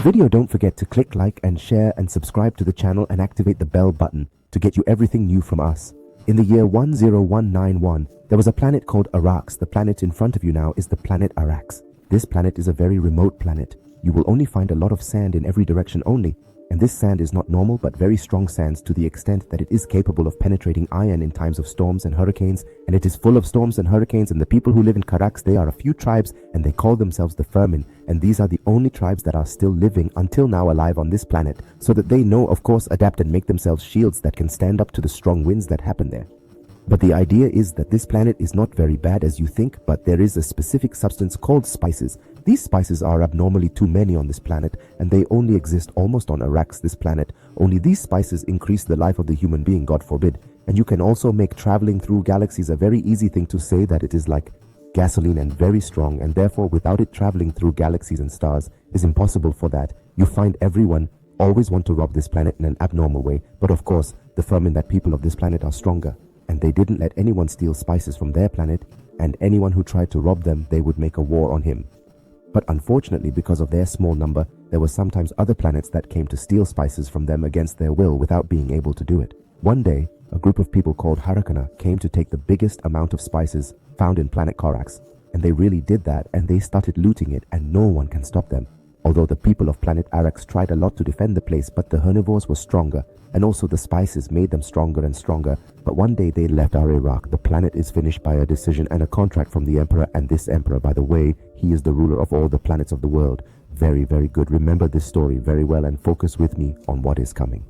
video, don't forget to click like and share and subscribe to the channel and activate the bell button to get you everything new from us. In the year 10191, there was a planet called Arax. The planet in front of you now is the planet Arax. This planet is a very remote planet. You will only find a lot of sand in every direction only, and this sand is not normal but very strong sands to the extent that it is capable of penetrating iron in times of storms and hurricanes, and it is full of storms and hurricanes. And the people who live in Karax, they are a few tribes and they call themselves the Firmin, and these are the only tribes that are still living until now alive on this planet, so that they know, of course, adapt and make themselves shields that can stand up to the strong winds that happen there. But the idea is that this planet is not very bad as you think, but there is a specific substance called spices. These spices are abnormally too many on this planet, and they only exist almost on Arax, this planet. Only these spices increase the life of the human being, God forbid. And you can also make traveling through galaxies a very easy thing to say that it is like gasoline and very strong, and therefore without it traveling through galaxies and stars is impossible for that. You find everyone always want to rob this planet in an abnormal way, but of course the Firmin, that people of this planet are stronger, and they didn't let anyone steal spices from their planet, and anyone who tried to rob them, they would make a war on him. But unfortunately, because of their small number, there were sometimes other planets that came to steal spices from them against their will without being able to do it. One day, a group of people called Harakana came to take the biggest amount of spices found in planet Korax, and they really did that, and they started looting it, and no one can stop them. Although the people of planet Arax tried a lot to defend the place, but the herbivores were stronger, and also the spices made them stronger and stronger. But one day they left our Iraq. The planet is finished by a decision and a contract from the Emperor, and this Emperor, by the way, he is the ruler of all the planets of the world. Very, very good. Remember this story very well and focus with me on what is coming.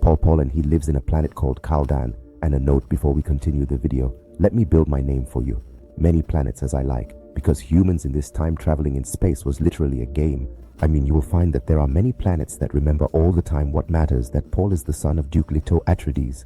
Paul, and he lives in a planet called Kaldan. And a note before we continue the video, let me build my name for you. Many planets as I like, because humans in this time traveling in space was literally a game. I mean, you will find that there are many planets that remember all the time what matters, that Paul is the son of Duke Leto Atreides.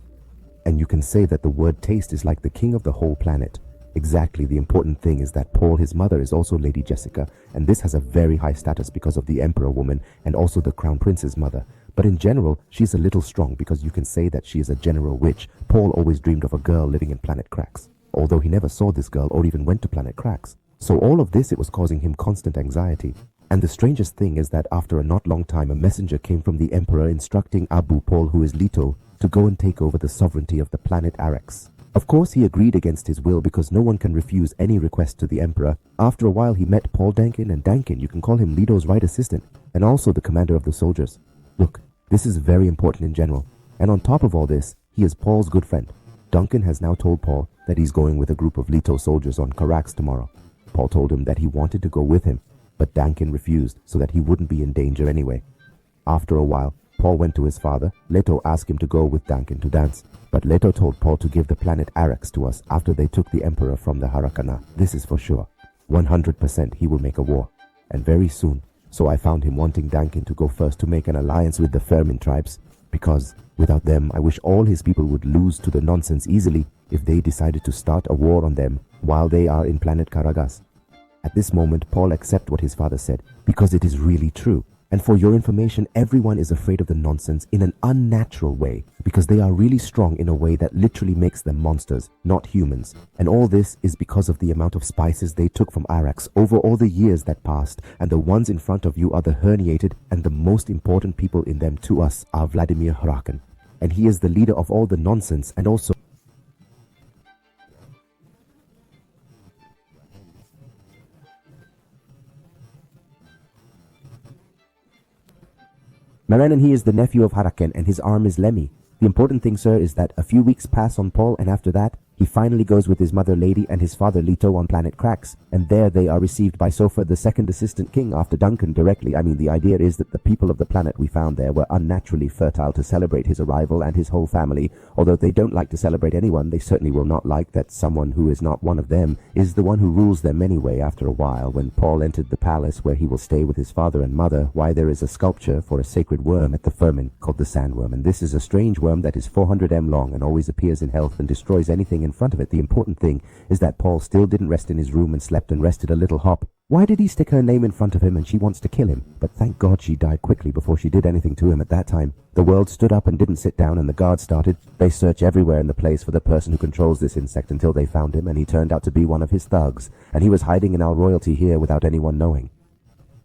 And you can say that the word taste is like the king of the whole planet. Exactly, the important thing is that Paul, his mother, is also Lady Jessica, and this has a very high status because of the Emperor woman and also the Crown Prince's mother. But in general, she's a little strong because you can say that she is a general witch. Paul always dreamed of a girl living in Planet Krax, although he never saw this girl or even went to Planet Krax. So all of this, it was causing him constant anxiety. And the strangest thing is that after a not long time, a messenger came from the Emperor instructing Abu Paul, who is Leto, to go and take over the sovereignty of the planet Arax. Of course, he agreed against his will because no one can refuse any request to the Emperor. After a while, he met Paul Dankin, and Dankin, you can call him Leto's right assistant, and also the commander of the soldiers. Look, this is very important in general. And on top of all this, he is Paul's good friend. Duncan has now told Paul that he's going with a group of Leto soldiers on Karax tomorrow. Paul told him that he wanted to go with him, but Dankin refused so that he wouldn't be in danger anyway. After a while, Paul went to his father. Leto asked him to go with Dankin to dance, but Leto told Paul to give the planet Arax to us after they took the Emperor from the Harakana. This is for sure. 100% he will make a war, and very soon. So I found him wanting Dankin to go first to make an alliance with the Firmin tribes, because without them, I wish all his people would lose to the nonsense easily if they decided to start a war on them while they are in planet Karagas. At this moment, Paul accepted what his father said, because it is really true. And for your information, everyone is afraid of the nonsense in an unnatural way, because they are really strong in a way that literally makes them monsters, not humans. And all this is because of the amount of spices they took from Arax over all the years that passed, and the ones in front of you are the herniated, and the most important people in them to us are Vladimir Hrakan. And he is the leader of all the nonsense, and also Maran, and he is the nephew of Haraken, and his arm is Lemmy. The important thing, sir, is that a few weeks pass on Paul, and after that, he finally goes with his mother Lady and his father Leto on planet Krax, and there they are received by Sofa, the second assistant king, after Duncan directly. I mean, the idea is that the people of the planet we found there were unnaturally fertile to celebrate his arrival and his whole family. Although they don't like to celebrate anyone, they certainly will not like that someone who is not one of them is the one who rules them anyway. After a while, when Paul entered the palace where he will stay with his father and mother, why there is a sculpture for a sacred worm at the Firmin called the sandworm, and this is a strange worm that is 400 m long and always appears in health and destroys anything in front of it. The important thing is that Paul still didn't rest in his room and slept and rested a little hop. Why did he stick her name in front of him and she wants to kill him? But thank God she died quickly before she did anything to him at that time. The world stood up and didn't sit down, and the guards started. They search everywhere in the place for the person who controls this insect until they found him, and he turned out to be one of his thugs, and he was hiding in our royalty here without anyone knowing.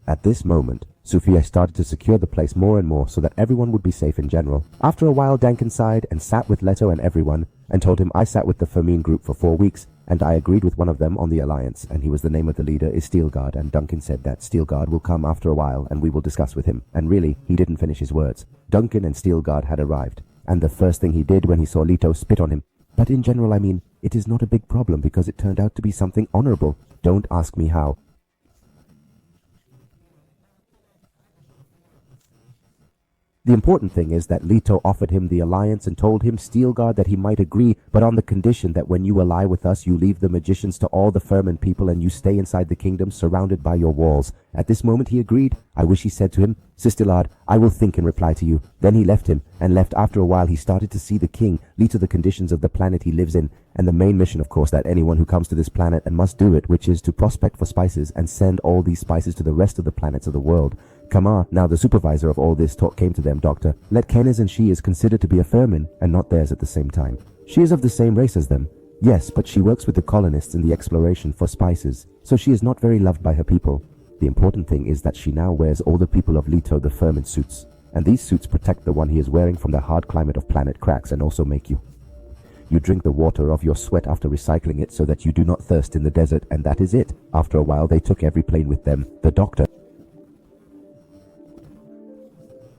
At this moment, Sophia started to secure the place more and more so that everyone would be safe in general. After a while, Duncan sighed and sat with Leto and everyone and told him, I sat with the Fermine group for 4 weeks and I agreed with one of them on the alliance, and he was the name of the leader is Steelguard, and Duncan said that Steelguard will come after a while and we will discuss with him. And really, he didn't finish his words. Duncan and Steelguard had arrived, and the first thing he did when he saw Leto spit on him. But in general, I mean, it is not a big problem because it turned out to be something honorable. Don't ask me how. The important thing is that Leto offered him the alliance and told him, Steelguard, that he might agree, but on the condition that when you ally with us, you leave the magicians to all the Ferman people and you stay inside the kingdom surrounded by your walls. At this moment he agreed. I wish he said to him, Sistilard, I will think and reply to you. Then he left him, and left after a while he started to see the king, Leto the conditions of the planet he lives in, and the main mission, of course, that anyone who comes to this planet and must do it, which is to prospect for spices and send all these spices to the rest of the planets of the world. Kamar, now the supervisor of all this talk, came to them, Doctor. Let Keniz and she is considered to be a Ferman and not theirs at the same time. She is of the same race as them. Yes, but she works with the colonists in the exploration for spices, so she is not very loved by her people. The important thing is that she now wears all the people of Leto the Ferman suits, and these suits protect the one he is wearing from the hard climate of planet cracks and also make you. You drink the water of your sweat after recycling it so that you do not thirst in the desert, and that is it. After a while they took every plane with them. The doctor.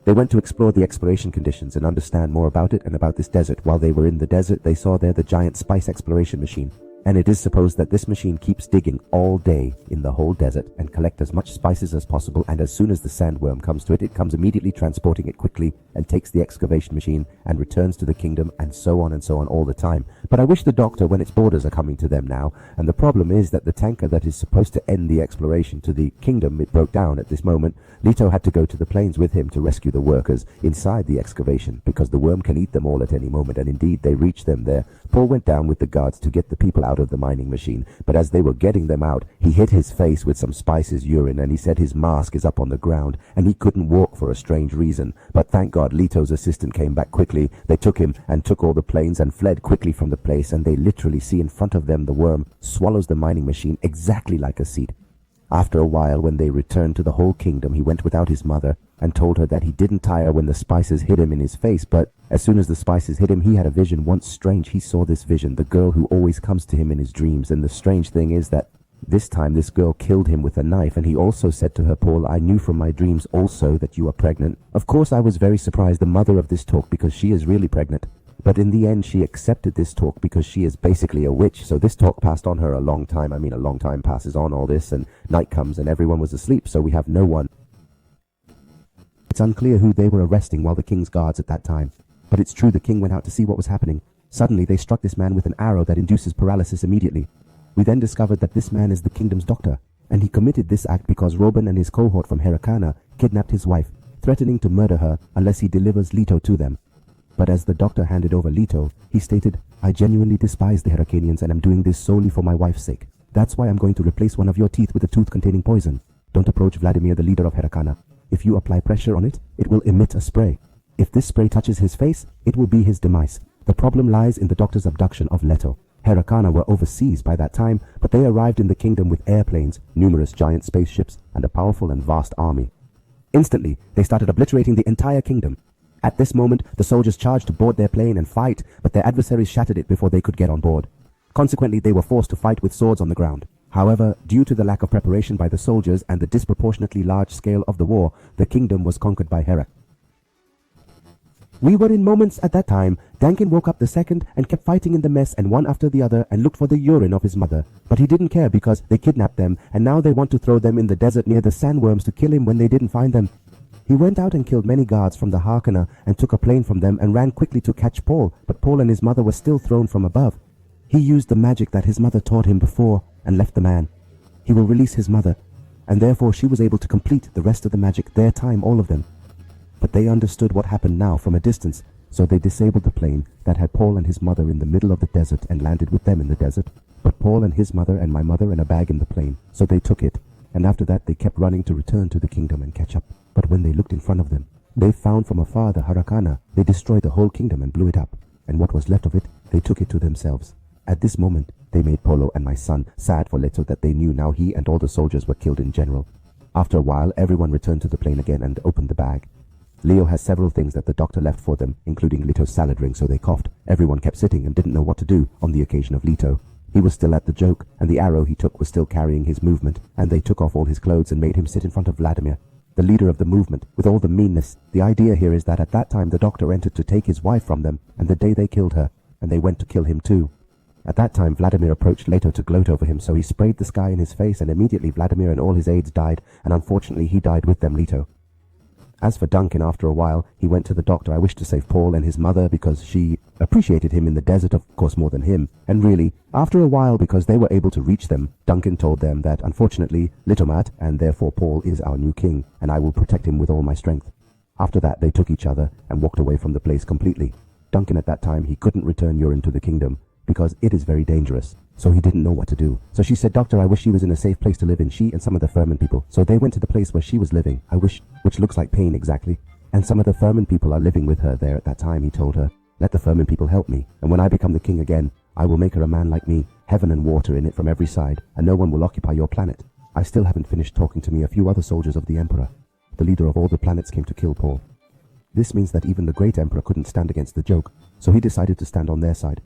They went to explore the exploration conditions and understand more about it and about this desert. While they were in the desert, they saw there the giant spice exploration machine. And it is supposed that this machine keeps digging all day in the whole desert and collect as much spices as possible, and as soon as the sandworm comes to it, it comes immediately transporting it quickly and takes the excavation machine and returns to the kingdom, and so on all the time. But I wish the doctor, when its borders are coming to them now, and the problem is that the tanker that is supposed to end the exploration to the kingdom, it broke down at this moment. Leto had to go to the plains with him to rescue the workers inside the excavation, because the worm can eat them all at any moment, and indeed they reached them there. Paul went down with the guards to get the people out of the mining machine, but as they were getting them out, he hit his face with some spices urine, and he said his mask is up on the ground, and he couldn't walk for a strange reason. But thank God Leto's assistant came back quickly. They took him and took all the planes and fled quickly from the place, and they literally see in front of them the worm swallows the mining machine exactly like a seed. After a while, when they returned to the whole kingdom, he went without his mother and told her that he didn't tire when the spices hit him in his face, but as soon as the spices hit him, he had a vision once strange. He saw this vision, the girl who always comes to him in his dreams, and the strange thing is that this time this girl killed him with a knife, and he also said to her, Paul, I knew from my dreams also that you are pregnant. Of course, I was very surprised, the mother of this talk, because she is really pregnant. But in the end, she accepted this talk because she is basically a witch. So this talk passed on her a long time. I mean, a long time passes on all this, and night comes and everyone was asleep, so we have no one. It's unclear who they were arresting while the king's guards at that time. But it's true the king went out to see what was happening. Suddenly, they struck this man with an arrow that induces paralysis immediately. We then discovered that this man is the kingdom's doctor, and he committed this act because Robin and his cohort from Herakana kidnapped his wife, threatening to murder her unless he delivers Leto to them. But as the doctor handed over Leto, he stated, I genuinely despise the Herakanians and am doing this solely for my wife's sake. That's why I'm going to replace one of your teeth with a tooth containing poison. Don't approach Vladimir, the leader of Herakana. If you apply pressure on it, it will emit a spray. If this spray touches his face, it will be his demise. The problem lies in the doctor's abduction of Leto. Herakana were overseas by that time, but they arrived in the kingdom with airplanes, numerous giant spaceships, and a powerful and vast army. Instantly, they started obliterating the entire kingdom. At this moment, the soldiers charged to board their plane and fight, but their adversaries shattered it before they could get on board. Consequently, they were forced to fight with swords on the ground. However, due to the lack of preparation by the soldiers and the disproportionately large scale of the war, the kingdom was conquered by Herak. We were in moments at that time. Duncan woke up the second and kept fighting in the mess and one after the other and looked for the urine of his mother. But he didn't care because they kidnapped them, and now they want to throw them in the desert near the sandworms to kill him when they didn't find them. He went out and killed many guards from the Harkonnen and took a plane from them and ran quickly to catch Paul, but Paul and his mother were still thrown from above. He used the magic that his mother taught him before and left the man. He will release his mother, and therefore she was able to complete the rest of the magic, their time, all of them. But they understood what happened now from a distance, so they disabled the plane that had Paul and his mother in the middle of the desert and landed with them in the desert. But Paul and his mother and my mother in a bag in the plane, so they took it, and after that they kept running to return to the kingdom and catch up. But when they looked in front of them, they found from afar the Harakana. They destroyed the whole kingdom and blew it up, and what was left of it, they took it to themselves. At this moment, they made Polo and my son sad for Leto that they knew now he and all the soldiers were killed in general. After a while, everyone returned to the plane again and opened the bag. Leo has several things that the doctor left for them, including Lito's salad ring, so they coughed. Everyone kept sitting and didn't know what to do on the occasion of Lito. He was still at the joke, and the arrow he took was still carrying his movement, and they took off all his clothes and made him sit in front of Vladimir, the leader of the movement, with all the meanness. The idea here is that at that time the doctor entered to take his wife from them, and the day they killed her, and they went to kill him too. At that time, Vladimir approached Leto to gloat over him, so he sprayed the sky in his face, and immediately Vladimir and all his aides died, and unfortunately he died with them, Leto. As for Duncan, after a while, he went to the doctor. I wished to save Paul and his mother because she appreciated him in the desert, of course more than him. And really, after a while, because they were able to reach them, Duncan told them that, unfortunately, Litomat, and therefore Paul, is our new king, and I will protect him with all my strength. After that, they took each other and walked away from the place completely. Duncan, at that time, he couldn't return Urine to the kingdom, because it is very dangerous. So he didn't know what to do. So she said, "Doctor, I wish she was in a safe place to live in, she and some of the Furman people." So they went to the place where she was living, which looks like Pain exactly. And some of the Furman people are living with her there at that time, he told her. "Let the Furman people help me, and when I become the king again, I will make her a man like me, heaven and water in it from every side, and no one will occupy your planet." I still haven't finished talking to me. A few other soldiers of the Emperor, the leader of all the planets, came to kill Paul. This means that even the great Emperor couldn't stand against the joke, so he decided to stand on their side.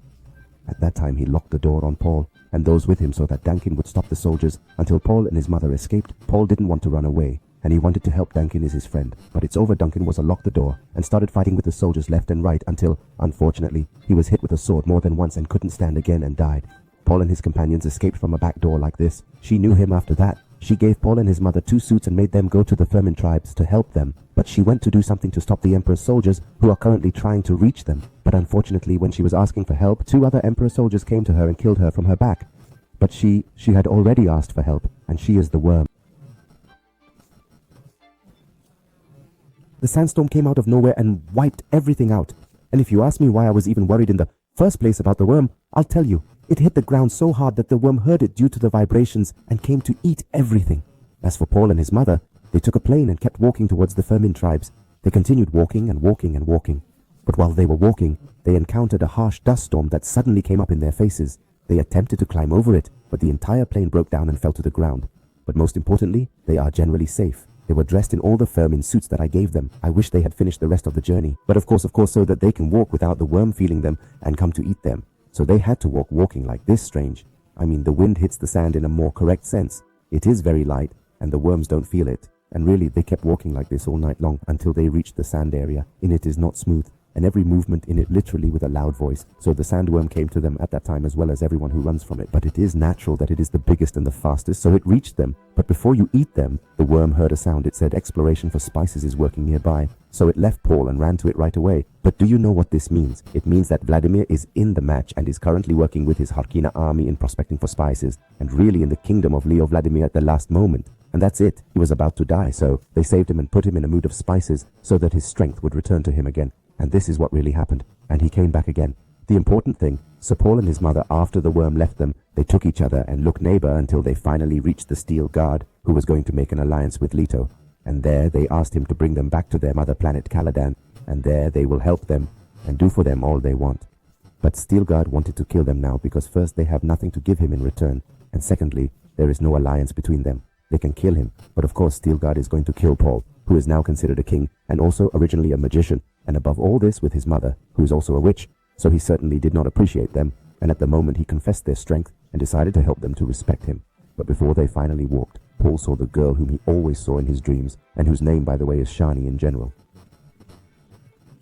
At that time, he locked the door on Paul and those with him so that Duncan would stop the soldiers until Paul and his mother escaped. Paul didn't want to run away, and he wanted to help Duncan as his friend. But it's over. Duncan was locked the door and started fighting with the soldiers left and right until, unfortunately, he was hit with a sword more than once and couldn't stand again and died. Paul and his companions escaped from a back door like this. She knew him after that. She gave Paul and his mother 2 suits and made them go to the Furman tribes to help them. But she went to do something to stop the Emperor's soldiers who are currently trying to reach them. But unfortunately, when she was asking for help, 2 other Emperor soldiers came to her and killed her from her back. But she had already asked for help, and she is the worm. The sandstorm came out of nowhere and wiped everything out. And if you ask me why I was even worried in the first place about the worm, I'll tell you. It hit the ground so hard that the worm heard it due to the vibrations and came to eat everything. As for Paul and his mother, they took a plane and kept walking towards the Furman tribes. They continued walking and walking and walking. But while they were walking, they encountered a harsh dust storm that suddenly came up in their faces. They attempted to climb over it, but the entire plane broke down and fell to the ground. But most importantly, they are generally safe. They were dressed in all the Furman suits that I gave them. I wish they had finished the rest of the journey. But of course, so that they can walk without the worm feeling them and come to eat them. So they had to walking like this. Strange. I mean, the wind hits the sand in a more correct sense. It is very light, and the worms don't feel it. And really, they kept walking like this all night long until they reached the sand area. In it is not smooth, and every movement in it literally with a loud voice. So the sandworm came to them at that time as well as everyone who runs from it. But it is natural that it is the biggest and the fastest, so it reached them. But before you eat them, the worm heard a sound. It said exploration for spices is working nearby. So it left Paul and ran to it right away. But do you know what this means? It means that Vladimir is in the match and is currently working with his Harkina army in prospecting for spices, and really in the kingdom of Leo Vladimir at the last moment. And that's it. He was about to die, so they saved him and put him in a mood of spices so that his strength would return to him again. And this is what really happened. And he came back again. The important thing, so Paul and his mother, after the worm left them, they took each other and looked neighbor until they finally reached the Steel Guard, who was going to make an alliance with Leto. And there they asked him to bring them back to their mother planet Caladan, and there they will help them and do for them all they want. But Steel Guard wanted to kill them now because first they have nothing to give him in return, and secondly, there is no alliance between them. They can kill him, but of course Steel Guard is going to kill Paul, who is now considered a king and also originally a magician, and above all this with his mother, who is also a witch, so he certainly did not appreciate them, and at the moment he confessed their strength and decided to help them to respect him. But before they finally walked, Paul saw the girl whom he always saw in his dreams, and whose name, by the way, is Shani in general.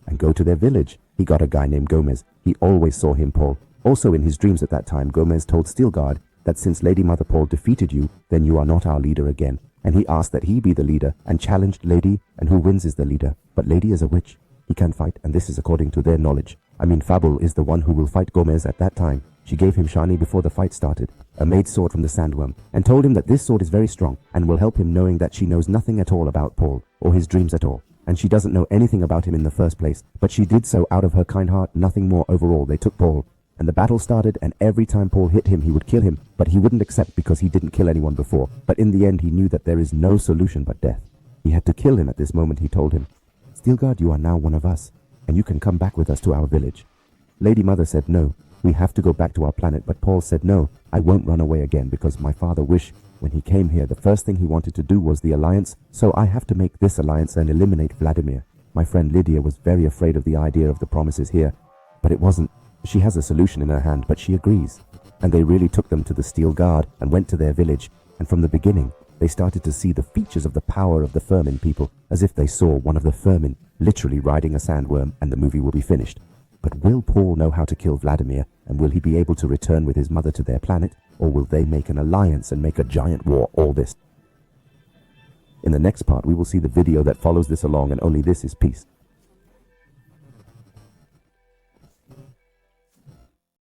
And go to their village. He got a guy named Gomez. He always saw him, Paul. Also in his dreams at that time, Gomez told Steelguard that since Lady Mother Paul defeated you, then you are not our leader again. And he asked that he be the leader, and challenged Lady, and who wins is the leader. But Lady is a witch. He can fight, and this is according to their knowledge. I mean, Fabul is the one who will fight Gomez at that time. She gave him Shani before the fight started, a made sword from the sandworm, and told him that this sword is very strong and will help him, knowing that she knows nothing at all about Paul, or his dreams at all. And she doesn't know anything about him in the first place, but she did so out of her kind heart, nothing more. Overall, they took Paul, and the battle started, and every time Paul hit him, he would kill him, but he wouldn't accept because he didn't kill anyone before. But in the end, he knew that there is no solution but death. He had to kill him at this moment. He told him, Steelguard, you are now one of us, and you can come back with us to our village. Lady Mother said no, We have to go back to our planet, but Paul said, no, I won't run away again because my father wished when he came here, the first thing he wanted to do was the alliance, so I have to make this alliance and eliminate Vladimir. My friend Lydia was very afraid of the idea of the promises here, but it wasn't. She has a solution in her hand, but she agrees. And they really took them to the Steel Guard and went to their village, and from the beginning, they started to see the features of the power of the Firmin people, as if they saw one of the Firmin literally riding a sandworm, and the movie will be finished. But will Paul know how to kill Vladimir, and will he be able to return with his mother to their planet, or will they make an alliance and make a giant war? All this. In the next part, we will see the video that follows this along, and only this is peace.